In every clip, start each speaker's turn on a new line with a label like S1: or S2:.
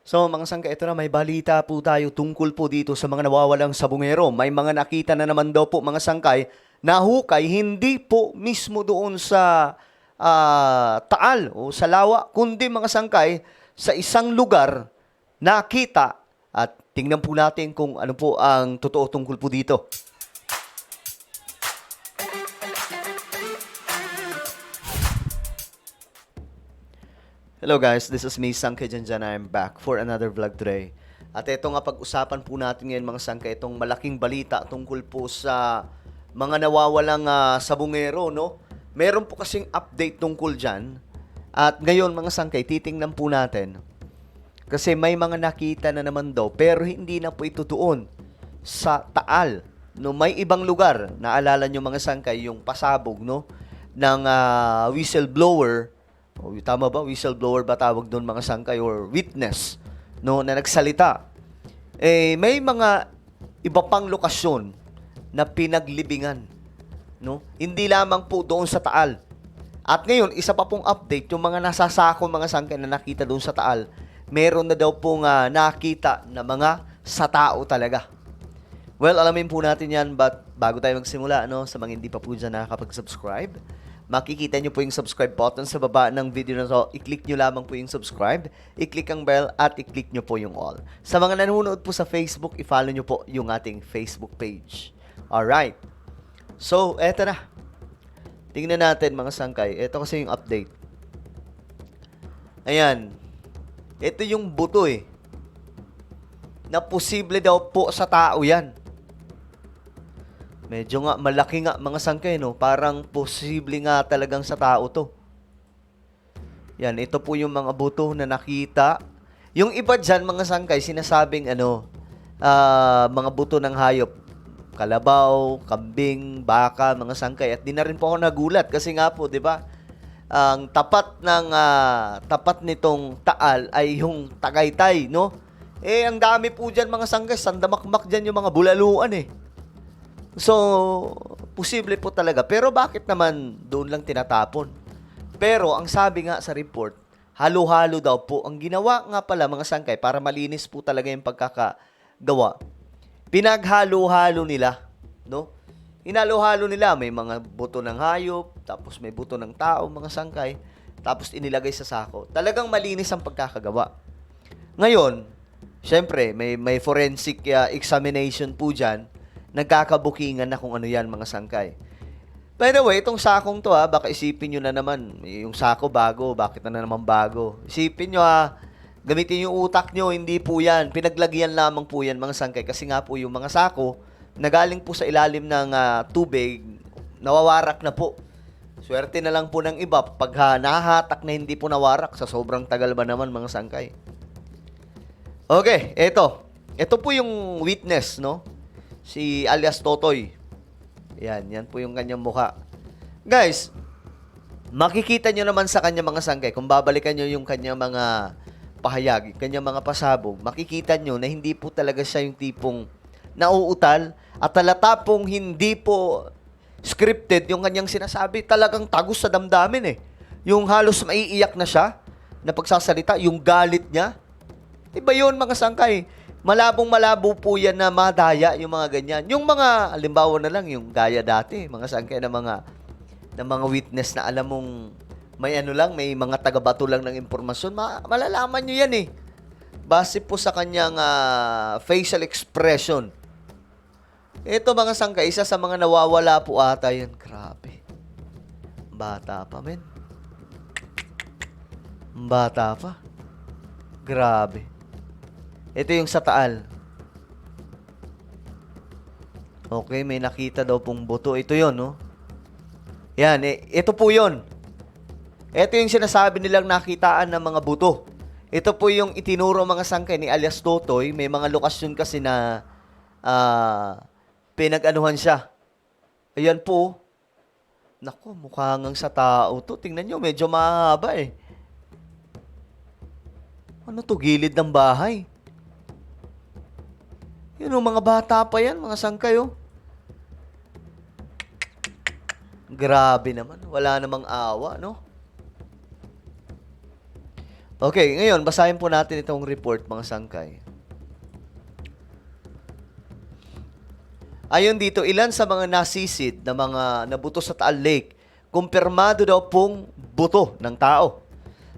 S1: So mga sangka, ito na may balita po tayo tungkol po dito sa mga nawawalang sabungero. May mga nakita na naman daw po mga sangkay na hukay hindi po mismo doon sa Taal o sa Lawa, kundi mga sangkay sa isang lugar nakita at tingnan po natin kung ano po ang totoo tungkol po dito. Hello guys, this is me, Sangke Janjan. I'm back for another vlog today. At ito nga pag-usapan po natin ngayon mga Sangke, itong malaking balita tungkol po sa mga nawawalang sabungero, no? Meron po kasing update tungkol dyan. At ngayon mga Sangke, titingnan po natin. Kasi may mga nakita na naman daw, pero hindi na po ito doon sa Taal. No, may ibang lugar, naalala nyo mga Sangkay, yung pasabog, no? Ng whistleblower. Tama ba? Whistleblower ba tawag doon mga sangkay or witness no na nagsalita. May mga iba pang lokasyon na pinaglibingan, no? Hindi lamang po doon sa Taal. At ngayon, isa pa pong update, yung mga nasasako mga sangkay na nakita doon sa Taal, meron na daw pong nakita na mga sa tao talaga. Well, alamin po natin yan, but bago tayo magsimula, no, sa mga hindi pa po dyan nakakapag-subscribe, makikita nyo po yung subscribe button sa baba ng video na to. I-click nyo lamang po yung subscribe, i-click ang bell, at i-click nyo po yung all. Sa mga nanonood po sa Facebook, i-follow nyo po yung ating Facebook page. Alright. So, eto na. Tingnan natin mga sangkay. Ito kasi yung update. Ayan. Ito yung buto na posible daw po sa tao yan. Medyo nga, malaki nga mga sangkay, no? Parang posible nga talagang sa tao to. Yan, ito po yung mga buto na nakita. Yung iba dyan, mga sangkay, sinasabing mga buto ng hayop. Kalabaw, kambing, baka, mga sangkay. At di na rin po ako nagulat kasi nga po, di ba? Ang tapat nitong Taal ay yung Tagaytay, no? Ang dami po dyan, mga sangkay. Sandamakmak dyan yung mga bulaluan, So, posible po talaga. Pero bakit naman doon lang tinatapon? Pero, ang sabi nga sa report, halo-halo daw po. Ang ginawa nga pala mga sangkay, para malinis po talaga yung pagkakagawa, pinaghalo-halo nila, no? Hinalo-halo nila, may mga buto ng hayop, tapos may buto ng tao, mga sangkay, tapos inilagay sa sako. Talagang malinis ang pagkakagawa. Ngayon, syempre, may forensic examination po dyan, nagkakabukingan na kung ano yan mga sangkay. By the way, itong sakong to baka isipin nyo na naman, yung sako bago, bakit na naman bago? Isipin nyo gamitin yung utak nyo, hindi po yan. Pinaglagyan lamang po yan mga sangkay kasi nga po yung mga sako na galing po sa ilalim ng tubig, nawawarak na po. Swerte na lang po ng iba pag nahahatak na hindi po nawarak sa sobrang tagal ba naman mga sangkay. Okay, eto. Ito po yung witness, no? Si alias Totoy. Yan po yung kanyang mukha. Guys, makikita nyo naman sa kanyang mga sangkay, kung babalikan nyo yung kanyang mga pahayag, kanyang mga pasabog, makikita nyo na hindi po talaga siya yung tipong nauutal at talata pong hindi po scripted yung kanyang sinasabi. Talagang tagos sa damdamin Yung halos maiiyak na siya na pagsasalita, yung galit niya. Iba yun mga sangkay. Malabong-malabo po yan na madaya yung mga ganyan. Yung mga, halimbawa na lang, yung gaya dati, mga sangkay na mga witness na alam mong may may mga taga-bato lang ng impormasyon, malalaman nyo yan Base po sa kanyang facial expression. Ito mga sangkay, isa sa mga nawawala po ata yan. Grabe. Bata pa, men. Bata pa. Grabe. Ito yung sa Taal. Okay, may nakita daw pong buto. Ito yon, no? Yan, ito po yon. Ito yung sinasabi nilang nakitaan ng mga buto. Ito po yung itinuro mga sangkay ni alias Totoy. May mga lokasyon kasi na pinag-anuhan siya. Ayan po. Naku, mukha ngang sa tao to. Tingnan nyo, medyo mahaba Ano to, gilid ng bahay? Yun mga bata pa yan, mga sangkay Grabe naman, wala namang awa, no? Okay, ngayon, basahin po natin itong report, mga sangkay. Ayon dito, ilan sa mga nasisid na mga nabuto sa Taal Lake, kumpirmado daw pong buto ng tao.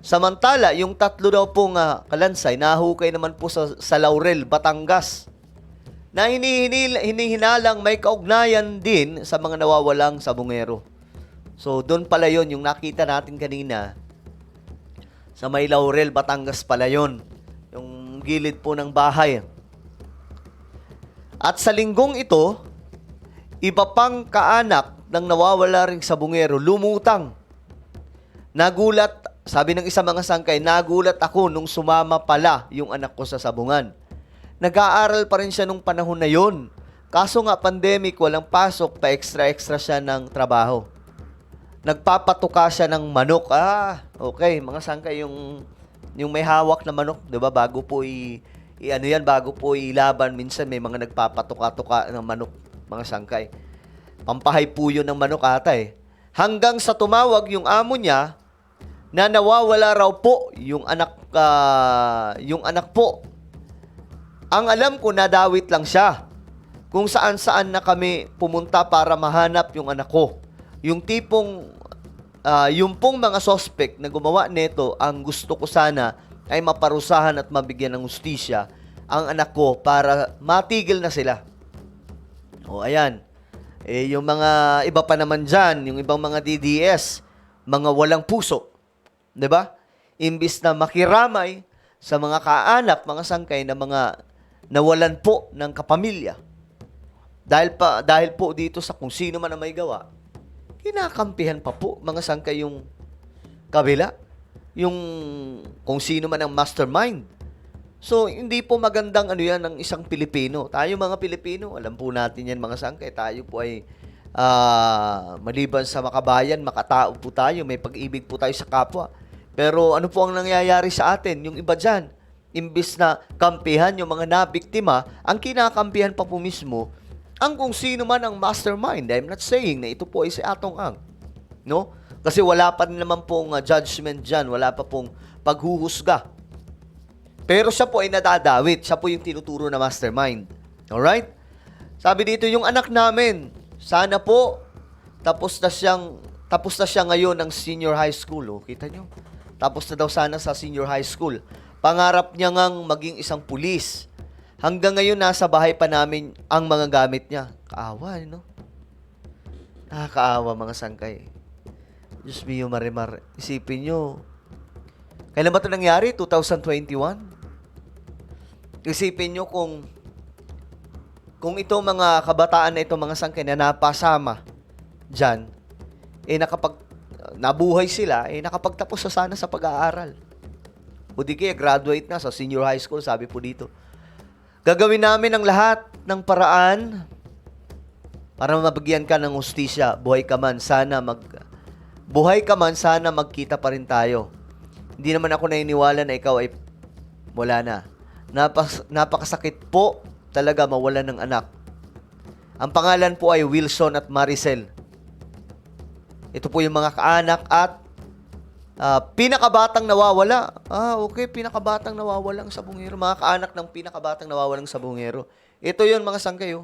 S1: Samantala, yung 3 daw pong kalansay, nahukay naman po sa Laurel, Batangas, na hinihinalang may kaugnayan din sa mga nawawalang sabungero. So, doon pala yon yung nakita natin kanina. Sa may Laurel, Batangas pala yon. Yung gilid po ng bahay. At sa linggong ito, iba pang kaanak ng nawawala ring sabungero, lumutang. Nagulat, sabi ng isang mga sangkay, nagulat ako nung sumama pala yung anak ko sa sabungan. Nag-aaral pa rin siya nung panahon na yon. Kaso nga pandemic, walang pasok, pa-extra-extra siya ng trabaho. Nagpapatuka siya ng manok. Okay, mga sangkay, yung may hawak na manok, 'di ba? Bago po bago po ilaban, minsan may mga nagpapatuka-tuka ng manok, mga sangkay. Pampahay po 'yun ng manok ata eh. Hanggang sa tumawag yung amo niya na nawawala raw po yung anak po. Ang alam ko, nadawit lang siya. Kung saan-saan na kami pumunta para mahanap yung anak ko. Yung tipong, yung pong mga suspect na gumawa nito, ang gusto ko sana ay maparusahan at mabigyan ng hustisya ang anak ko para matigil na sila. O ayan, yung mga iba pa naman dyan, yung ibang mga DDS, mga walang puso, 'di ba? Imbis na makiramay sa mga kaanak, mga sangkay na mga nawalan po ng kapamilya. Dahil po dito sa kung sino man ang may gawa, kinakampihan pa po, mga sangkay, yung kabila, yung kung sino man ang mastermind. So, hindi po magandang yan ng isang Pilipino. Tayo mga Pilipino, alam po natin yan, mga sangkay, tayo po ay maliban sa makabayan, makatao po tayo, may pag-ibig po tayo sa kapwa. Pero ano po ang nangyayari sa atin? Yung iba dyan, imbis na kampihan yung mga nabiktima, ang kinakampihan pa po mismo ang kung sino man ang mastermind. I'm not saying na ito po ay si Atong Ang. No? Kasi wala pa rin naman pong judgment dyan. Wala pa pong paghuhusga. Pero siya po ay nadadawit. Siya po yung tinuturo na mastermind. Alright? Sabi dito, yung anak namin, sana po, tapos na siya ngayon ng senior high school. Oh, kita nyo? Tapos na daw sana sa senior high school. Pangarap niya ngang maging isang pulis. Hanggang ngayon, nasa bahay pa namin ang mga gamit niya. Kaawa, no? Nakakaawa, mga sangkay. Diyos mio, marimar. Isipin nyo. Kailan ba ito nangyari? 2021? Isipin nyo kung itong mga kabataan na ito, mga sangkay, na napasama dyan, nabuhay sila, nakapagtapos na sana sa pag-aaral. O di kaya graduate na sa senior high school, sabi po dito. Gagawin namin ang lahat ng paraan para mabigyan ka ng hustisya. Buhay ka man, sana magkita pa rin tayo. Hindi naman ako naniniwala na ikaw ay wala na. Napakasakit po talaga mawalan ng anak. Ang pangalan po ay Wilson at Maricel. Ito po yung mga kaanak at pinakabatang nawawala. Okay, pinakabatang nawawalang sabungero. Mga kaanak ng pinakabatang nawawalang sabungero. Ito yun, mga sangkay.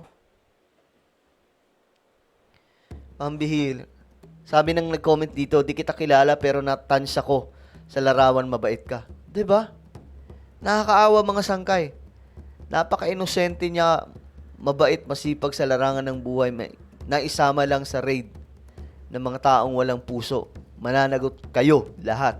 S1: Pambihil. Sabi ng nag-comment dito, di kita kilala pero natansya ko sa larawan, mabait ka. 'Di ba? Nakakaawa, mga sangkay. Napaka-inosente niya, mabait, masipag sa larangan ng buhay, naisama lang sa raid ng mga taong walang puso. Mananagot kayo lahat.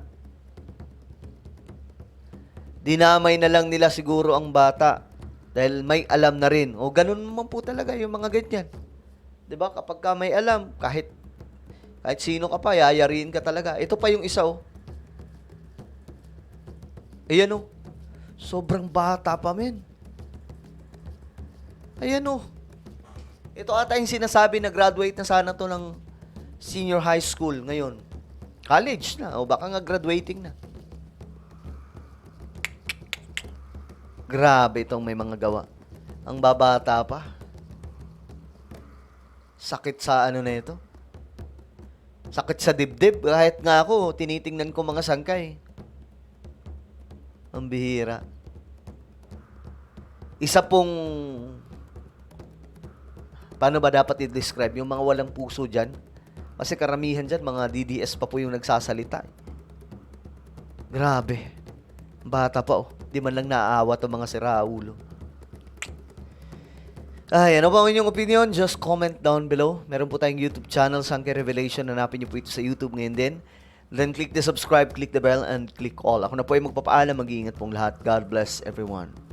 S1: Dinamay na lang nila siguro ang bata dahil may alam na rin. O ganun naman po talaga yung mga ganyan. 'Di ba? Kapag ka may alam, kahit sino ka pa, yayariin ka talaga. Ito pa yung isa, Ayan, sobrang bata pa, men. Ayan, Ito ata yung sinasabi na graduate na sana to ng senior high school ngayon. College na, o baka nga graduating na. Grabe itong may mga gawa. Ang babata pa. Sakit sa na ito. Sakit sa dibdib. Kahit nga ako, tinitingnan ko, mga sangkay. Ang bihira. Isa pong, paano ba dapat i-describe? Yung mga walang puso dyan. Kasi karamihan dyan, mga DDS pa po yung nagsasalita. Grabe. Bata pa oh. Di man lang naaawa to mga siraulo. Ay, ano ba ang inyong opinion? Just comment down below. Meron po tayong YouTube channel, Sangke Revelation. Hanapin niyo po ito sa YouTube ngayon din. Then click the subscribe, click the bell, and click all. Ako na po ay magpapaalam. Mag-iingat pong lahat. God bless everyone.